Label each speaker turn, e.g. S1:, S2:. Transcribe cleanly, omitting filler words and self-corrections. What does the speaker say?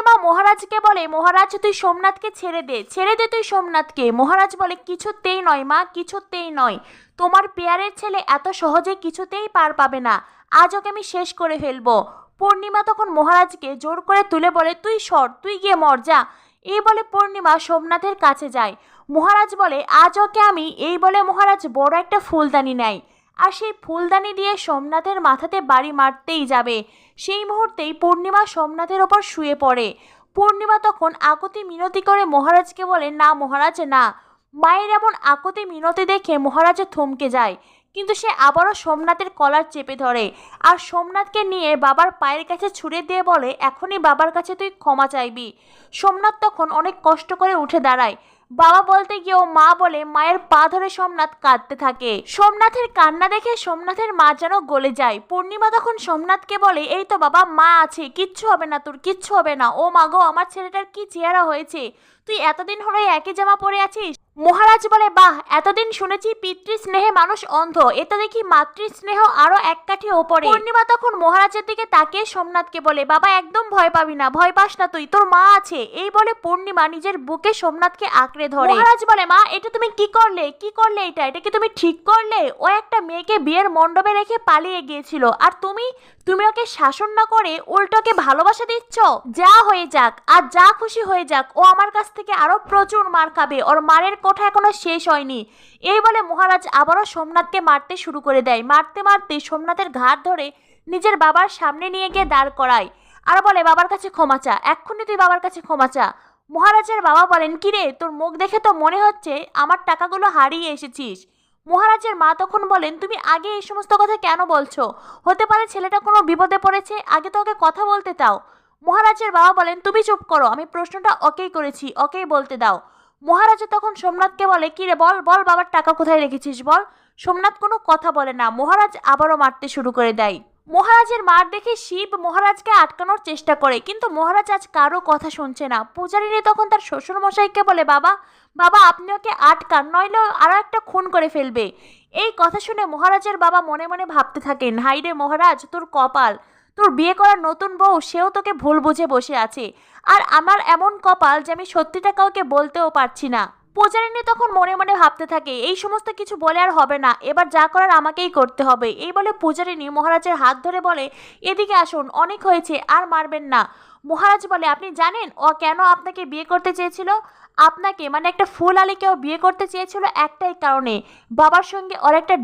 S1: পূর্ণিমা মহারাজকে বলে, মহারাজ তুই সোমনাথকে ছেড়ে দে তুই সোমনাথকে। মহারাজ বলে, কিছুতেই নয় মা, কিছুতেই নয়, তোমার পেয়ারের ছেলে এত সহজে কিছুতেই পার পাবে না, আজ ওকে আমি শেষ করে ফেলবো। পূর্ণিমা তখন মহারাজকে জোর করে তুলে বলে, তুই সর, তুই গিয়ে মর যা। এই বলে পূর্ণিমা সোমনাথের কাছে যায়। মহারাজ বলে, আজ ওকে আমি, এই বলে মহারাজ বড় একটা ফুলদানি নেয় আর সেই ফুলদানি দিয়ে সোমনাথের মাথাতে বাড়ি মারতেই যাবে। সেই মুহূর্তেই পূর্ণিমা সোমনাথের ওপর শুয়ে পড়ে। পূর্ণিমা তখন আকুতি মিনতি করে মহারাজকে বলে, না মহারাজ না। মায়ের এমন আকুতি মিনতি দেখে মহারাজ থমকে যায়, কিন্তু সে আবারও সোমনাথের কলার চেপে ধরে আর সোমনাথকে নিয়ে বাবার পায়ের কাছে ছুঁড়ে দিয়ে বলে, এখনই বাবার কাছে তুই ক্ষমা চাইবি। সোমনাথ তখন অনেক কষ্ট করে উঠে দাঁড়ায়। বাবা বলতে গিয়েও মা বলে, মায়ের পা ধরে সোমনাথ কাঁদতে থাকে। সোমনাথের কান্না দেখে সোমনাথের মা যেন গলে যায়। পূর্ণিমা তখন সোমনাথকে বলে, এই তো বাবা, মা আছে, কিচ্ছু হবে না তোর, কিচ্ছু হবে না। ও মা গো, আমার ছেলেটার কি চেহারা হয়েছে, তুই এতদিন হলো একই জামা পরে আছিস। মহারাজ বলে, বাহ, এতদিন শুনেছি পিতৃ স্নেহে মানুষ অন্ধ, এটা দেখি মাতৃ স্নেহ আরো এক কাঠি ওপরে। পূর্ণিমা তখন মহারাজের দিকে তাকিয়ে সোমনাথকে বলে, বাবা একদম ভয় পাবি না, ভয় পাস না তুই, তোর মা আছে। এই বলে পূর্ণিমা নিজের বুকে সোমনাথকে আঁকড়ে ধরে। মহারাজ বলে, মা এটা তুমি কি করলে, কি করলে, এটা কি তুমি ঠিক করলে? ও একটা মেয়েকে বিয়ের মণ্ডপে রেখে পালিয়ে গিয়েছিল আর তুমি ওকে শাসন না করে উল্টোকে ভালোবাসা দিচ্ছ। যা হয়ে যাক আর যা খুশি হয়ে যাক, ও আমার কাছ থেকে আরো প্রচুর মার খাবে, ওর মারের কথা এখনো শেষ হয়নি। এই বলে মহারাজ আবারও সোমনাথকে মারতে শুরু করে দেয়। মারতে মারতে সোমনাথের ঘাড় ধরে নিজের বাবার সামনে নিয়ে গিয়ে দাঁড় করায় আর বলে, বাবার কাছে ক্ষমা চা, এক্ষুনি তুই বাবার কাছে ক্ষমা চা। মহারাজের বাবা বলেন, কিরে, তোর মুখ দেখে তো মনে হচ্ছে আমার টাকাগুলো হারিয়ে এসেছিস। মহারাজের মা তখন বলেন, তুমি আগে এই সমস্ত কথা কেন বলছো? হতে পারে ছেলেটা কোনো বিপদে পড়েছে, আগে তো ওকে কথা বলতে দাও। মহারাজের বাবা বলেন, তুমি চুপ করো, আমি প্রশ্নটা ওকেই করেছি, ওকেই বলতে দাও। মহারাজ তখন সোমনাথকে বলে, কিরে বল বল, বাবার টাকা কোথায় রেখেছিস বল। সোমনাথ কোনো কথা বলে না। মহারাজ আবারও মারতে শুরু করে দেয়। মহারাজের মার দেখে শিব মহারাজকে আটকানোর চেষ্টা করে, কিন্তু মহারাজ আজ কারো কথা শুনছে না। পূজারিনী তখন তার শ্বশুর মশাইকে বলে, বাবা বাবা আপনি ওকে আটকান, নইলে আরো একটা খুন করে ফেলবে। এই কথা শুনে মহারাজের বাবা মনে মনে ভাবতে থাকেন, হাইরে মহারাজ, তোর কপাল, তোর বিয়ে করার নতুন বউ, সেও তোকে ভুল বুঝে বসে আছে, আর আমার এমন কপাল যে আমি সত্যিটা কাউকে বলতেও পারছি না। পূজারিনী তখন মনে মনে ভাবতে থাকে, এই সমস্ত কিছু বলে আর হবে না, এবার যা করার আমাকেই করতে হবে। এই বলে পূজারিনী মহারাজের হাত ধরে বলে, এদিকে আসুন, অনেক হয়েছে, আর মারবেন না। মহারাজ বলে, আপনি জানেন ও কেন আপনাকে বিয়ে করতে চেয়েছিল? আপনাকে মানে একটা ফুল আলীকেও বিয়ে করতে চেয়েছিল একটাই কারণে, বাবার সঙ্গে ওর একটা